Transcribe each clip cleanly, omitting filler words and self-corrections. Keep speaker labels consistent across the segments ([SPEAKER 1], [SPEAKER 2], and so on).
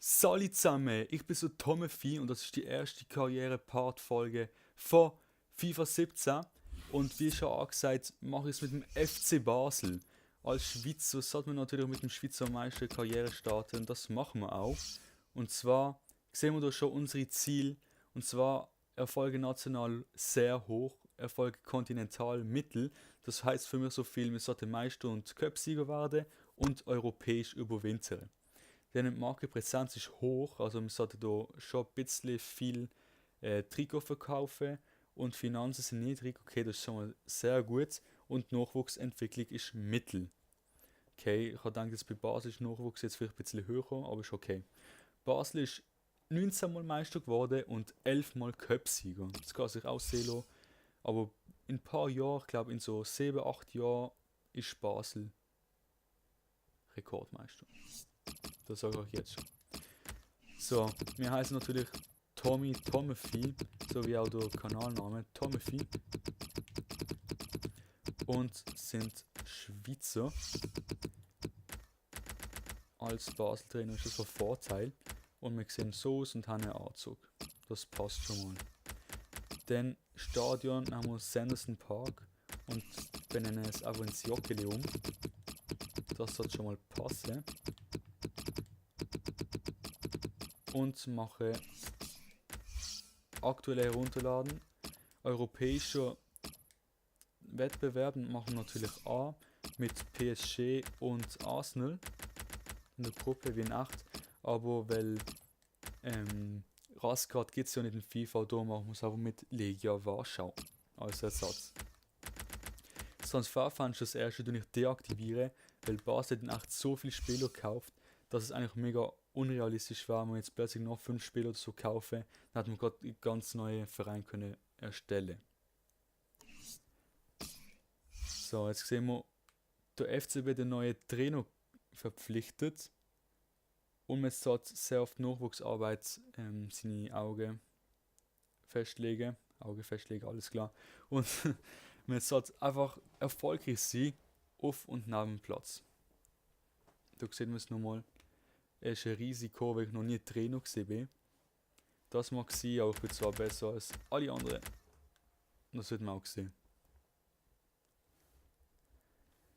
[SPEAKER 1] Salut zusammen, ich bin so Tommy und das ist die erste Karriere-Part-Folge von FIFA 17. Und wie schon angesagt, mache ich es mit dem FC Basel. Als Schweizer sollte man natürlich mit dem Schweizer Meister Karriere starten, das machen wir auch. Und zwar sehen wir da schon unsere Ziele, und zwar Erfolge national sehr hoch, Erfolge kontinental mittel. Das heißt für mich so viel, wir sollten Meister und Cup-Sieger werden und europäisch überwintern. Die Markenpräsenz ist hoch, also man sollte da schon ein bisschen viel Trikot verkaufen und die Finanzen sind niedrig, okay, das ist schon mal sehr gut und die Nachwuchsentwicklung ist mittel. Okay, ich habe gedacht, dass bei Basel ist Nachwuchs jetzt vielleicht ein bisschen höher, aber ist okay. Basel ist 19 Mal Meister geworden und 11 Mal Cup-Sieger. Das kann sich aussehen lassen, aber in ein paar Jahren, ich glaube in so 7, 8 Jahren, ist Basel Rekordmeister. Das sage ich euch jetzt schon. So, wir heißen natürlich Tommy, so wie auch der Kanalname Tommy und sind Schweizer. Als Basel-Trainer ist das ein Vorteil und wir sehen so aus und haben einen Anzug. Das passt schon mal. Dann Stadion haben wir Sanderson Park und benennen es einfach ins Joggeli um. Das sollte schon mal passen. Und mache aktuell herunterladen. Europäischer Wettbewerben machen wir natürlich A mit PSG und Arsenal in der Gruppe wie in 8. Aber weil Rasgrad gibt es ja nicht in FIFA, da machen wir es aber mit Legia Warschau als Ersatz. Das Transferfenster das erste ich deaktiviere, weil Basel dann echt so viele Spieler kauft, dass es eigentlich mega unrealistisch war, wenn wir jetzt plötzlich noch 5 Spieler zu kaufen, dann hat man gerade einen ganz neuen Verein können erstellen. So, jetzt sehen wir, der FCB den neuen Trainer verpflichtet und man sollte sehr oft Nachwuchsarbeit seine Augen festlegen, alles klar. Und man sollte einfach erfolgreich sein auf und neben dem Platz. Da sieht man es nochmal. Es ist ein Risiko, weil ich noch nie Trainer bin. Das mag sein, aber ich bin zwar besser als alle anderen. Das wird man auch sehen.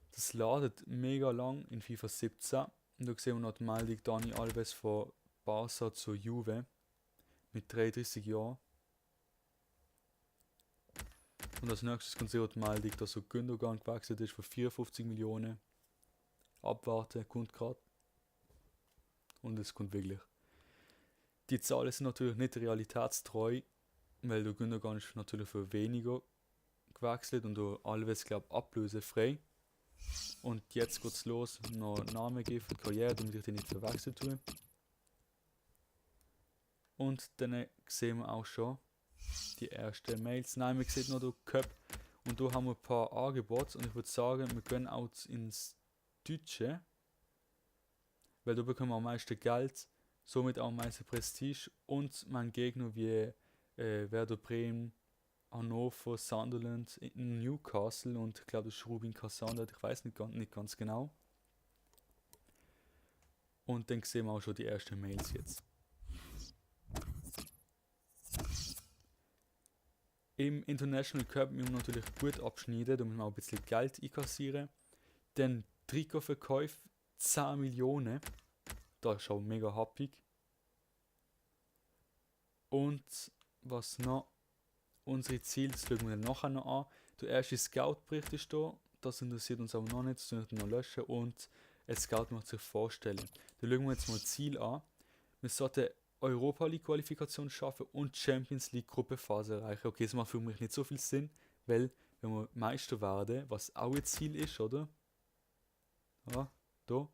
[SPEAKER 1] Das ladet mega lang in FIFA 17. Und da sehen wir noch die Meldung Dani Alves von Barca zur Juve mit 33 Jahren. Und als nächstes kommt die Meldung, dass so Gündogan gewechselt ist für 54 Millionen. Abwarten, kommt gerade. Und es kommt wirklich. Die Zahlen sind natürlich nicht realitätstreu, weil der Gündogan ist natürlich für weniger gewechselt und der Alves, glaube ich, ablösefrei. Und jetzt geht's los, noch Namen geben für die Karriere, damit ich den nicht verwechseln tue. Und dann sehen wir auch schon die ersten Mails. Nein, man sieht noch den Cup. Und da haben wir ein paar Angebote und ich würde sagen, wir gehen auch ins Deutsche, weil da bekommen wir am meisten Geld, somit auch am meisten Prestige und mein Gegner wie Werder Bremen, Hannover, Sunderland, Newcastle und ich glaube das ist Rubin Kazan, ich weiß nicht ganz genau. Und dann sehen wir auch schon die ersten Mails jetzt. Im International Cup müssen wir natürlich gut abschneiden, damit wir auch ein bisschen Geld einkassieren. Dann Trikotverkäufe 10 Millionen. Das ist schon mega happig. Und was noch? Unsere Ziele, das schauen wir dann nachher noch an. Der erste Scout-Bericht ist da. Das interessiert uns aber noch nicht, das müssen wir noch löschen. Und ein Scout möchte sich vorstellen. Da schauen wir jetzt mal Ziel an. Wir sollten Europa League Qualifikation schaffen und Champions League Gruppenphase erreichen. Okay, das macht für mich nicht so viel Sinn, weil wenn wir Meister werden, was auch ein Ziel ist, oder? Ja, da,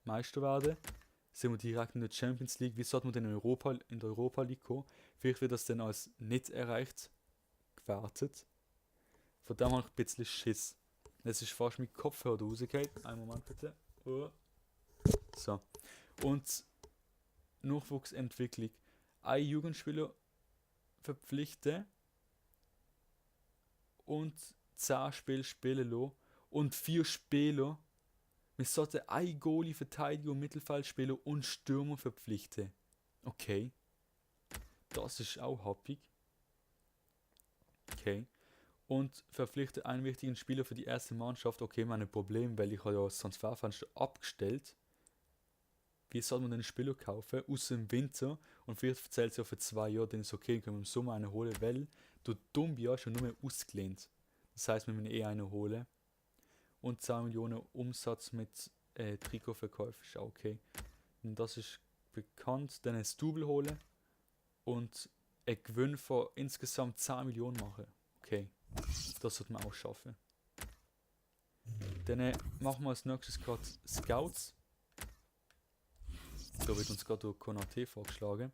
[SPEAKER 1] Meister werden, sind wir direkt in der Champions League. Wie sollten wir denn in der Europa League kommen? Vielleicht wird das dann als nicht erreicht gewertet. Von dem habe ich ein bisschen Schiss. Jetzt ist fast mein Kopfhörer rausgefallen. Einen Moment bitte. Oh. So. Und Nachwuchsentwicklung. Ein Jugendspieler verpflichten und 10 Spiele spielen lassen und 4 Spieler Wir sollten ein Goalie, Verteidiger, Mittelfeldspieler und Stürmer verpflichten. Okay. Das ist auch happig. Okay. Und verpflichte einen wichtigen Spieler für die erste Mannschaft. Okay, mein Problem, weil ich habe ja das Transferfenster abgestellt. Wie soll man den Spieler kaufen? Außer im Winter. Und vielleicht zählt es ja für 2 Jahre, dann ist es okay, können wir im Sommer einen holen, weil der Dumbia schon nur mehr ausgelehnt. Das heißt, wir müssen einen holen. Und 2 Millionen Umsatz mit Trikotverkäufen ist auch okay. Und das ist bekannt. Dann ein Double holen und einen Gewinn von insgesamt 10 Millionen machen. Okay, das sollte man auch schaffen. Dann machen wir als nächstes gerade Scouts. Da wird uns gerade durch Konaté vorgeschlagen.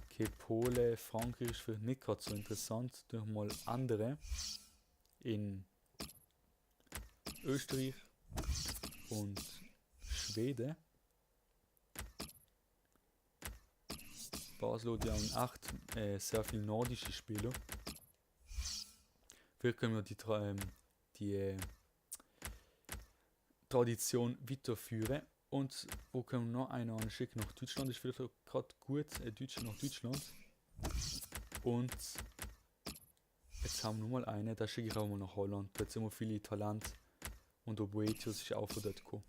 [SPEAKER 1] Okay, Polen, Frankreich ist vielleicht nicht gerade so interessant. Durch mal andere in Österreich und Schweden. Basel hat ja in 8 sehr viele nordische Spieler. Vielleicht können wir die Tradition weiterführen. Und wo können wir noch einen anschicken? Nach Deutschland ist vielleicht gerade gut. Deutschland nach Deutschland. Und jetzt haben wir nochmal einen, da schicke ich auch mal nach Holland. Da sind immer viele Talente. Und der Boetius ist auch von dort gekommen.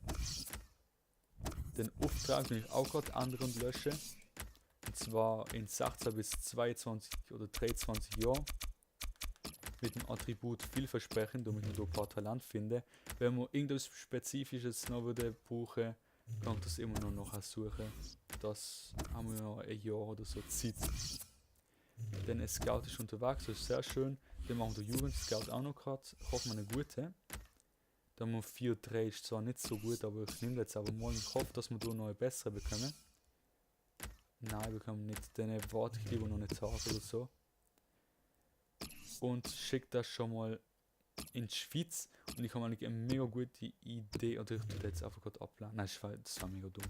[SPEAKER 1] Den Auftrag will ich auch gerade anderen löschen. Und zwar in 16 bis 22 oder 23 Jahren. Mit dem Attribut vielversprechend, damit wir da ein paar Talente finden. Wenn wir irgendwas Spezifisches noch brauchen, kann ich das immer noch nachher suchen. Das haben wir noch ein Jahr oder so Zeit. Denn ein Scout ist unterwegs, das ist sehr schön. Dann machen wir den Jugend-Scout auch noch gerade. Ich hoffe, eine gute. Dann haben wir 4-3, ist zwar nicht so gut, aber ich nehme jetzt aber mal. Ich hoffe, dass wir da noch eine bessere bekommen. Nein, wir bekommen nicht. Dann warte ich lieber noch einen Tag oder so. Und schicke das schon mal in die Schweiz. Und ich habe eigentlich eine mega gute Idee. Oder ich tue das jetzt einfach gerade abladen. Nein, das war mega dumm.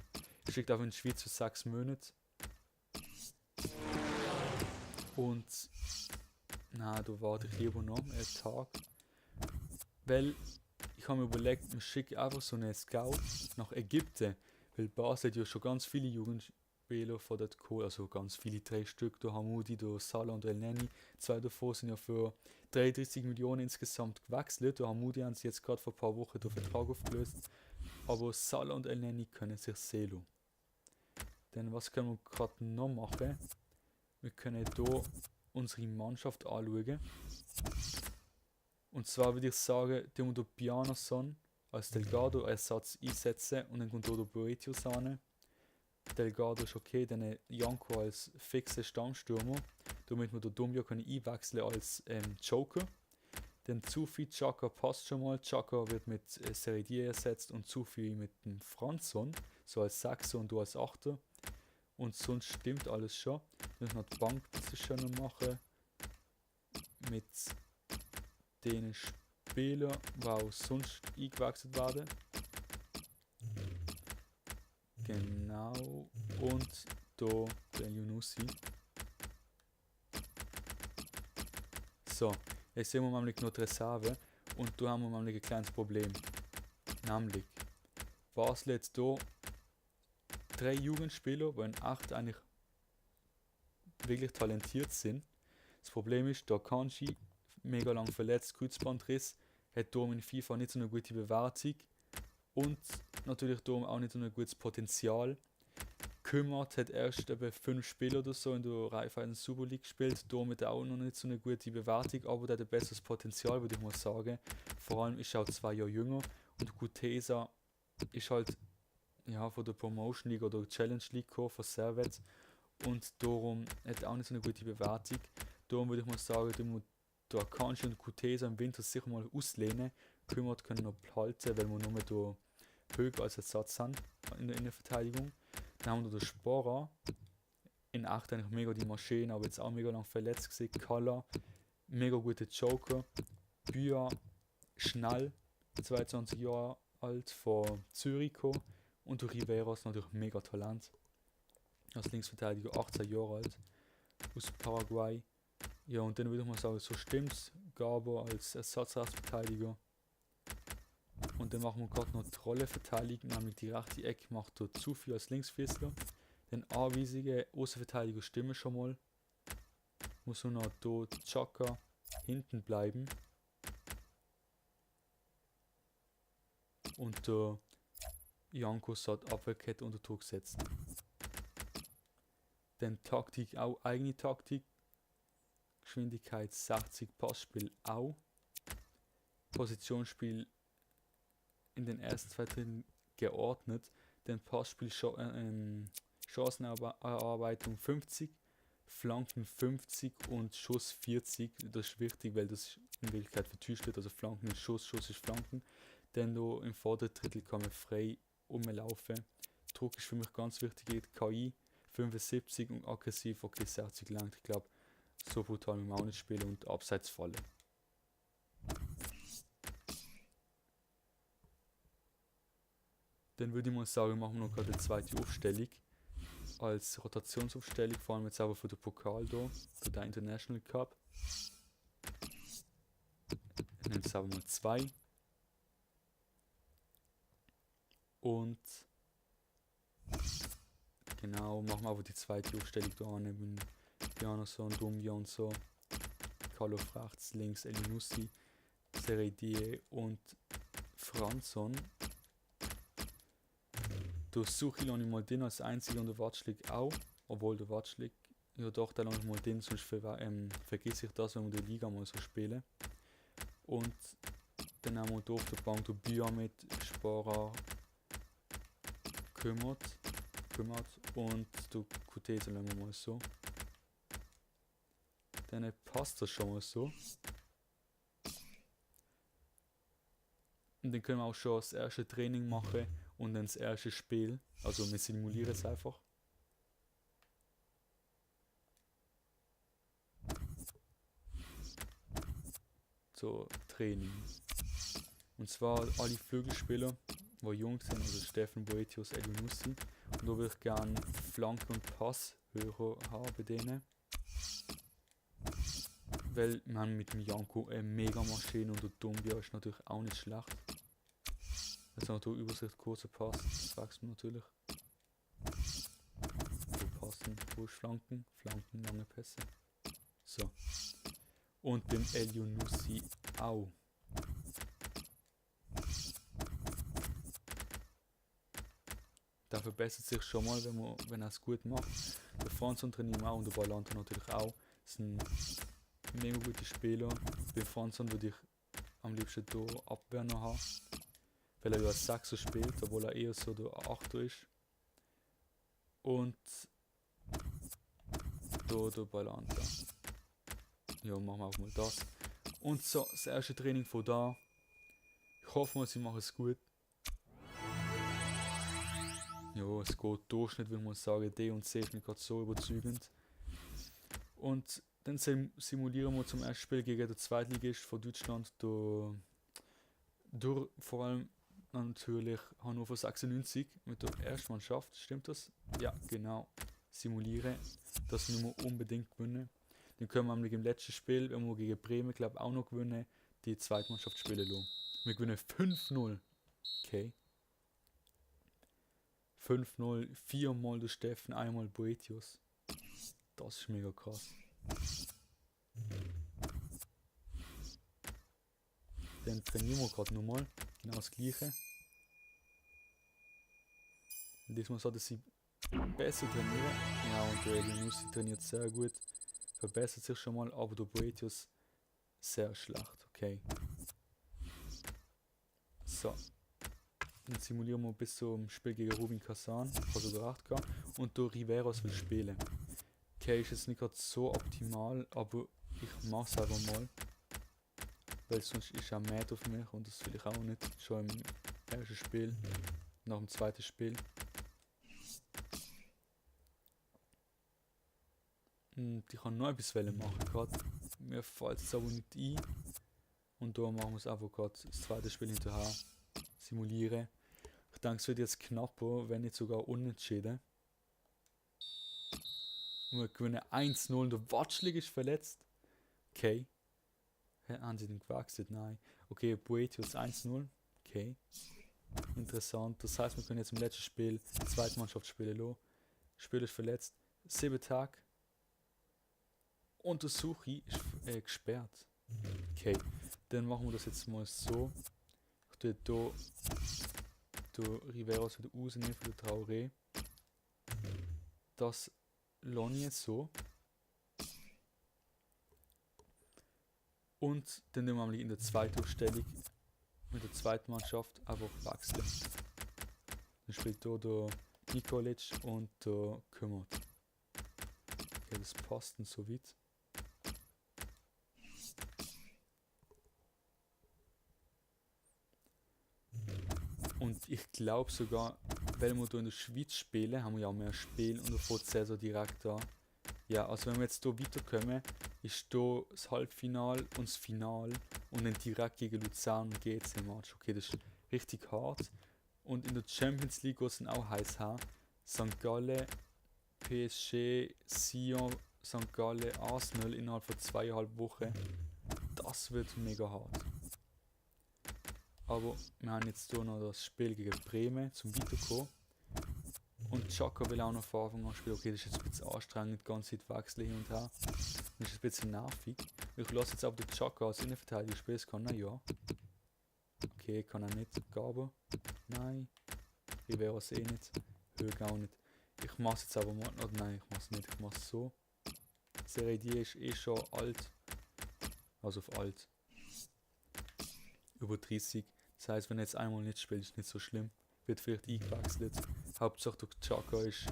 [SPEAKER 1] Ich schicke einfach in die Schweiz für 6 Monate. Und na, da warte ich lieber noch einen Tag. Weil ich habe mir überlegt, ich schicke einfach so einen Scout nach Ägypten. Weil Basel hat ja schon ganz viele Jugendspieler von dort geholt. Also ganz viele, 3 Stück. Da Hamoudi, da Salah und El Neni. 2 davon sind ja für 33 Millionen insgesamt gewechselt. Da Hamoudi haben sie jetzt gerade vor ein paar Wochen den Vertrag aufgelöst. Aber Salah und El Neni können sich sehen. Denn was können wir gerade noch machen? Wir können hier unsere Mannschaft anschauen. Und zwar würde ich sagen, den wir den Pianason als Delgado-Ersatz einsetzen und dann kommt hier der Boetius an. Delgado ist okay, dann Janko als fixer Stammstürmer, damit wir den Dumbia einwechseln als Joker. Dann Zufi Chaka passt schon mal. Chaka wird mit Seredier ersetzt und Zufi mit dem Franzson, so als Sechser und du als Achter. Und sonst stimmt alles schon. Wir müssen noch die Bankposition machen. Mit den Spielern, die auch sonst eingewechselt werden. Genau. Und hier der Yunusi. So, jetzt sehen wir nämlich noch die Reserve. Und da haben wir nämlich ein kleines Problem. Nämlich, Basel hat hier 3 Jugendspieler, die in 8 eigentlich wirklich talentiert sind. Das Problem ist, der Kanji, mega lang verletzt, Kreuzbandriss, hat darum in FIFA nicht so eine gute Bewertung und natürlich darum auch nicht so ein gutes Potenzial. Kümmert hat erst etwa 5 Spiele oder so in der Raiffeisen Super League gespielt, darum hat er auch noch nicht so eine gute Bewertung, aber der hat ein besseres Potenzial, würde ich mal sagen. Vor allem ist er auch 2 Jahre jünger und Gutesa ist halt ja, von der Promotion League oder Challenge League gekommen, von Servet. Und darum hat er auch nicht so eine gute Bewertung. Darum würde ich mal sagen, da Kanji und Kutesa im Winter sicher mal auslehnen. Kümmert können noch behalten, weil wir nur da Höhe als Ersatz haben in der Innenverteidigung. Dann haben wir den Sporer. In 8 eigentlich mega die Maschine, aber jetzt auch mega lang verletzt gewesen. Kalla, mega guter Joker. Büa, schnell, 22 Jahre alt, von Zürich gekommen. Und der Rivera ist natürlich mega Talent. Als Linksverteidiger, 18 Jahre alt, aus Paraguay. Ja, und dann würde ich mal sagen, so stimmt's. Gabo als Ersatzrechtsverteidiger. Und dann machen wir gerade noch die Rolle verteidigen, nämlich die rechte Ecke macht dort zu viel als Linksfüßler. Den anweisige Außenverteidiger stimmen schon mal. Muss nur noch hier Chaka hinten bleiben. Und der Janko hat Abwehrkette unter Druck setzen. Dann Taktik auch eigene Taktik. Geschwindigkeit 60, Passspiel auch. Positionsspiel in den ersten 2 Dritteln geordnet. Dann Passspiel Chancenerarbeitung 50, Flanken 50 und Schuss 40. Das ist wichtig, weil das in Wirklichkeit vertuscht wird. Also Flanken ist Schuss, Schuss ist Flanken. Dann hier im vorderen Drittel kann man frei rumlaufen. Druck ist für mich ganz wichtig. KI 75 und aggressiv, okay, 60 lang. Ich glaube, so brutal müssen wir auch nicht spielen und abseits fallen. Dann würde ich mal sagen, machen wir noch gerade eine zweite Aufstellung. Als Rotationsaufstellung, vor allem jetzt aber für den Pokal hier, für den International Cup. Ich nehme jetzt aber mal 2. Und genau, machen wir aber die zweite Aufstellung da neben Bjarnason, Dumbia und so. Carlo rechts, links Elinussi, Seredie und Franzon. Durch Suchi lasse ich mal den als einziger und der Watschlik auch. Obwohl der Watschlik, ja doch, da lasse ich mal den, sonst vergesse ich das, wenn wir die Liga mal so spielen. Und dann haben wir hier auf der Bank der Bia mit Sparer kümmert und der Kutese lassen wir mal so. Dann passt das schon mal so. Und dann können wir auch schon das erste Training machen und dann das erste Spiel. Also wir simulieren es einfach. So, Training. Und zwar alle Flügelspieler, die jung sind, also Steffen Boetius, Elinussi. Und da würde ich gerne Flanke und Pass höher haben bei denen. Weil wir haben mit dem Janko eine Mega-Maschine und der Dumbia ist natürlich auch nicht schlecht. Jetzt noch hier Übersicht, kurzer Pass, das wächst man natürlich. Wo passen, wo ist Flanken, lange Pässe. So. Und beim Elinussi auch. Der verbessert sich schon mal, wenn er es gut macht. Der Franzon trainiert auch und der Ballanto natürlich auch. Das sind mega gute Spieler. Bei Franzon würde ich am liebsten hier Abwehr noch haben. Weil er ja als Sechser spielt, obwohl er eher so der Achter ist. Und hier der Ballanto. Ja, machen wir auch mal das. Und so, das erste Training von da. Ich hoffe mal, sie machen es gut. Ja, es geht Durchschnitt, würde man sagen. D und C ist nicht gerade so überzeugend. Und dann simulieren wir zum ersten Spiel gegen den Zweitligist von Deutschland. Durch vor allem natürlich Hannover 96 mit der Erstmannschaft. Stimmt das? Ja, genau. Simulieren. Das müssen wir unbedingt gewinnen. Dann können wir nämlich im letzten Spiel, wenn wir gegen Bremen, glaube auch noch gewinnen, die Zweitmannschaft spielen lassen. Wir gewinnen 5-0. Okay. 5-0, 4-mal der Steffen, einmal Boetius. Das ist mega krass. Dann trainieren wir gerade nochmal. Genau das gleiche. Und diesmal sollte sie besser trainieren. Ja, und der Elinussi trainiert sehr gut. Verbessert sich schon mal, aber der Boetius sehr schlecht. Okay. So. Dann simulieren wir bis zum Spiel gegen Rubin Kazan, also der 8K. Und der Riveros will spielen. Okay, ist jetzt nicht gerade so optimal, aber ich mache es einfach mal. Weil sonst ist er mad auf mich und das will ich auch nicht. Schon im ersten Spiel, nach dem zweiten Spiel. Und ich kann noch etwas machen gerade. Mir fällt es aber nicht ein. Und da machen wir es einfach gerade das zweite Spiel hinterher. Simulieren. Ich denke, es wird jetzt knapper, wenn nicht sogar unentschieden. Und wir gewinnen 1-0 und der Watschlik ist verletzt. Okay. Haben sie den gewechselt? Nein. Okay, Boetius 1-0. Okay. Okay. Interessant. Das heißt, wir können jetzt im letzten Spiel die zweite Mannschaft spielen lassen. Spieler ist verletzt. 7 Tage. Untersuche ist gesperrt. Okay. Dann machen wir das jetzt mal so. Ich tue hier Riveros wieder rausnehmen für den Traoré. Das lasse ich jetzt so. Und dann nehmen wir in der zweiten Aufstellung mit der zweiten Mannschaft einfach wechseln. Dann spielt hier der Nikolic und der Kümmert. Okay, das passt dann so weit. Und ich glaube sogar, weil wir hier in der Schweiz spielen, haben wir ja mehr Spiel und davor die Saison direkt da. Ja, also wenn wir jetzt hier weiterkommen, ist hier das Halbfinale und das Finale und dann direkt gegen Luzern und GC Match. Okay, das ist richtig hart. Und in der Champions League geht es dann auch heiß her. St. Gallen, PSG, Sion, St. Gallen, Arsenal innerhalb von 2,5 Wochen. Das wird mega hart. Aber wir haben jetzt hier noch das Spiel gegen Bremen zum Weiterkommen. Und Xhaka will auch noch von Anfang an spielen. Okay, das ist jetzt ein bisschen anstrengend, die ganze Zeit wechseln hin und her. Das ist ein bisschen nervig. Ich lasse jetzt aber den Xhaka als Innenverteidiger spielen. Das kann er ja. Okay, kann er nicht. Gaber? Nein. Riveros eh nicht. Höhe auch nicht. Ich mache es jetzt aber mal. Oh, nein, ich mache es nicht. Ich mache es so. Serie D ist eh schon alt. Also auf alt. Über 30. Das heißt, wenn er jetzt einmal nicht spielt, ist nicht so schlimm. Wird vielleicht eingewechselt. Hauptsache der Xhaka ist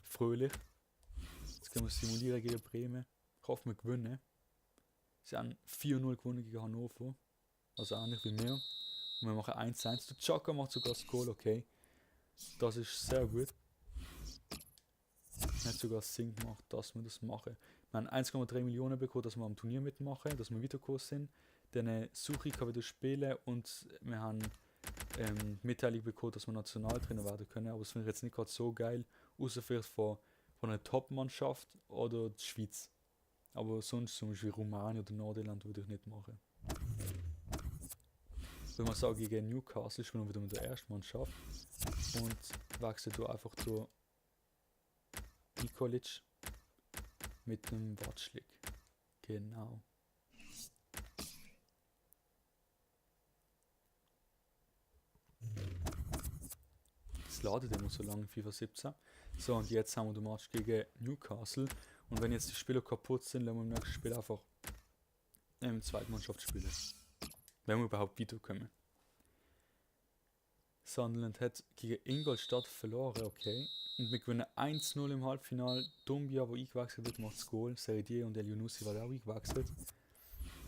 [SPEAKER 1] fröhlich. Jetzt können wir simulieren gegen Bremen. Ich hoffe, wir gewinnen. Sie haben 4-0 gewonnen gegen Hannover. Also ähnlich wie wir. Und wir machen 1-1. Der Xhaka macht sogar das Goal, okay. Das ist sehr gut. Er hat sogar Sinn gemacht, dass wir das machen. Wir haben 1,3 Millionen bekommen, dass wir am Turnier mitmachen, dass wir weitergekommen sind. Dann Suchi kann wieder spielen und wir haben Mitteilung bekommen, dass wir Nationaltrainer werden können. Aber das finde ich jetzt nicht gerade so geil, außer vielleicht von einer Top-Mannschaft oder die Schweiz. Aber sonst zum Beispiel Rumänien oder Nordirland würde ich nicht machen. Wenn man sagt, gegen Newcastle spielen wir wieder mit der ersten Mannschaft und wechseln hier einfach durch Nikolic mit einem Watschlik. Genau. Das ladet immer so lange, FIFA 17. So, und jetzt haben wir den Match gegen Newcastle. Und wenn jetzt die Spieler kaputt sind, lassen wir im nächsten Spiel einfach Zweitmannschaft spielen. Wenn wir überhaupt weiterkommen. Sunderland hat gegen Ingolstadt verloren, okay. Und wir gewinnen 1-0 im Halbfinale. Dumbia, wo eingewechselt wird, macht das Goal. Seridier und El Younousi war auch eingewechselt.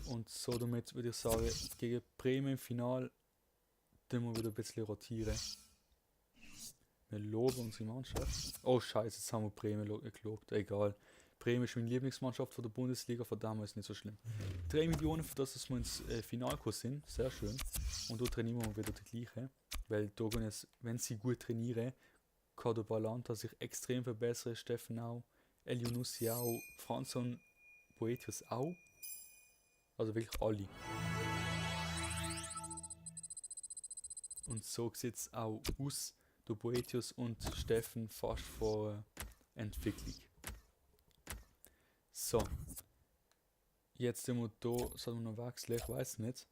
[SPEAKER 1] Und so damit würde ich sagen, gegen Bremen im Finale tun wir wieder ein bisschen rotieren. Wir loben unsere Mannschaft. Oh scheiße, jetzt haben wir Bremen gelobt. Egal. Bremen ist meine Lieblingsmannschaft von der Bundesliga, von daher ist es nicht so schlimm. 3 Millionen für das, dass wir ins Finalkurs sind. Sehr schön. Und da trainieren wir wieder die gleiche. Weil da gehen jetzt, wenn sie gut trainieren, kann der Balanta sich extrem verbessern. Steffen auch. El Younousi auch. Franz und Boetius auch. Also wirklich alle. Und so sieht es auch aus. Der Boetius und Steffen fast vor Entwicklung. So. Jetzt sind wir hier. Sollen wir noch wechseln? Ich weiß nicht.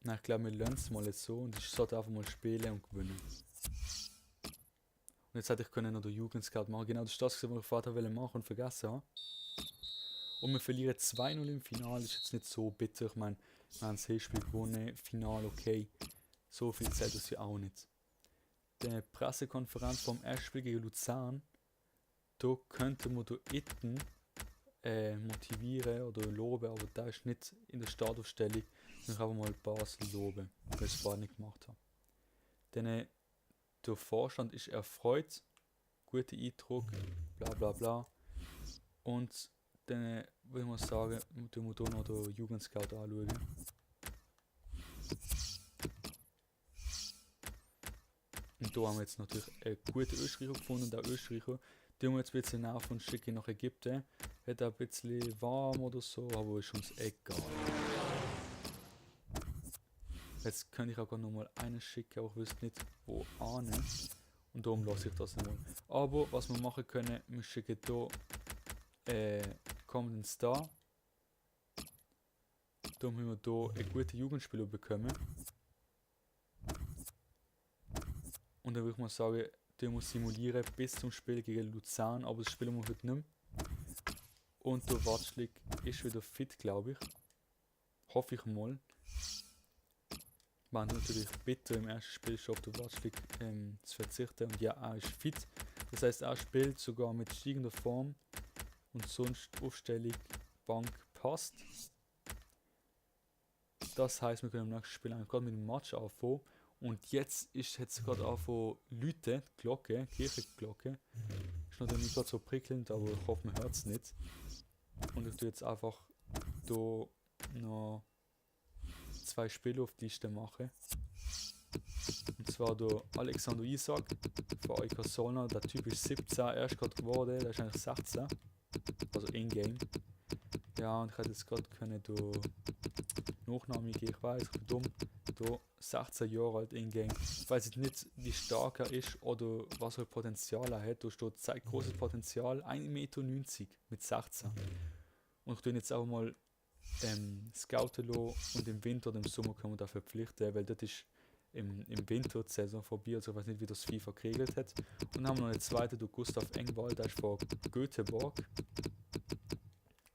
[SPEAKER 1] Nein, ich glaube, wir lernen es mal jetzt so. Und ich sollte einfach mal spielen und gewinnen. Und jetzt hätte ich können noch den Jugendscout machen. Genau, das ist das, was ich Vater machen und vergessen habe. Und wir verlieren 2-0 im Finale. Das ist jetzt nicht so bitter. Ich meine, wir haben das Hinspiel gewonnen. Finale, okay. So viel zählt das ja auch nicht. Die Pressekonferenz vom Erstspiel gegen Luzern, da könnten wir Itten motivieren oder loben, aber da ist nicht in der Startaufstellung. Ich einfach mal Basel loben, weil ich es vorher nicht gemacht habe. Dann der Vorstand ist erfreut, guter Eindruck, bla bla bla. Und dann würde man sagen, tun wir hier noch den Jugendscout anschauen. Und da haben wir jetzt natürlich einen guten Österreicher gefunden. Der Österreicher, den wir jetzt ein bisschen auf und schicken nach Ägypten. Hat ein bisschen warm oder so, aber ist uns egal. Jetzt könnte ich auch noch mal einen schicken, aber ich wüsste nicht, wo an. Und darum lasse ich das mal. Aber was wir machen können, wir schicken hier Common Star. Da haben wir hier einen guten Jugendspieler bekommen. Und dann würde ich mal sagen, den muss simulieren bis zum Spiel gegen Luzern, aber das spielen wir heute nicht mehr. Und der Watschlik ist wieder fit, glaube ich. Hoffe ich mal. War natürlich bitter im ersten Spiel schon auf den Watschlik zu verzichten. Und ja, er ist fit. Das heißt, er spielt sogar mit steigender Form. Und sonst Aufstellung, Bank passt. Das heißt, wir können im nächsten Spiel eigentlich gerade mit dem Match anfangen. Und jetzt ist es gerade anfangen Leute, die Glocke, Kirchenglocke. Ist natürlich nicht gerade so prickelnd, aber ich hoffe, man hört es nicht. Und ich tue jetzt einfach hier noch 2 Spiele auf die Liste machen. Und zwar der Alexander Isak von AEK Solna. Der Typ ist 17, erst gerade geworden, der ist eigentlich 16. Also in-game. Ja, und ich hätte jetzt gerade können Nachname geben, ich weiß, ich bin dumm. Da 16 Jahre alt in-game. Ich weiß jetzt nicht, wie stark er ist oder was für Potenzial er hat. Da steht, zeigt großes Potenzial, 1,90 Meter mit 16. Und ich tue jetzt auch mal scouten lassen und im Winter oder im Sommer können wir dafür verpflichten, weil das ist im Winter die Saison vorbei, also ich weiß nicht, wie das FIFA geregelt hat. Und dann haben wir noch einen zweiten, der Gustav Engwald, der ist von Göteborg.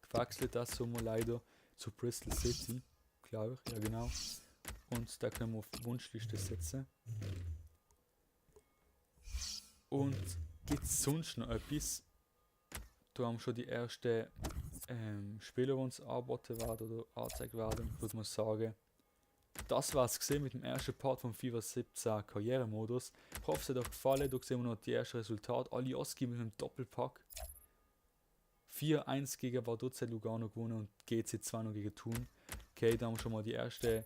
[SPEAKER 1] Gewechselt das Sommer leider zu Bristol City, glaube ich, ja genau. Und da können wir auf die Wunschliste setzen. Und gibt es sonst noch etwas? Da haben schon die ersten Spieler, die uns angeboten werden oder angezeigt werden, würde man sagen. Das war es gesehen mit dem ersten Part vom FIFA 17 Karrieremodus. Ich hoffe, es hat euch gefallen. Da sehen wir noch die ersten Resultate. Alioski mit einem Doppelpack. 4-1 gegen Vaduz Lugano gewonnen und GC2 noch gegen Thun. Okay, da haben wir schon mal die erste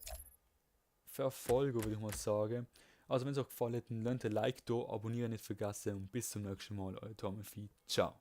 [SPEAKER 1] Verfolger, würde ich mal sagen. Also wenn es euch gefallen hat, dann lasst ein Like da, abonnieren nicht vergessen und bis zum nächsten Mal, euer Tomefi. Ciao.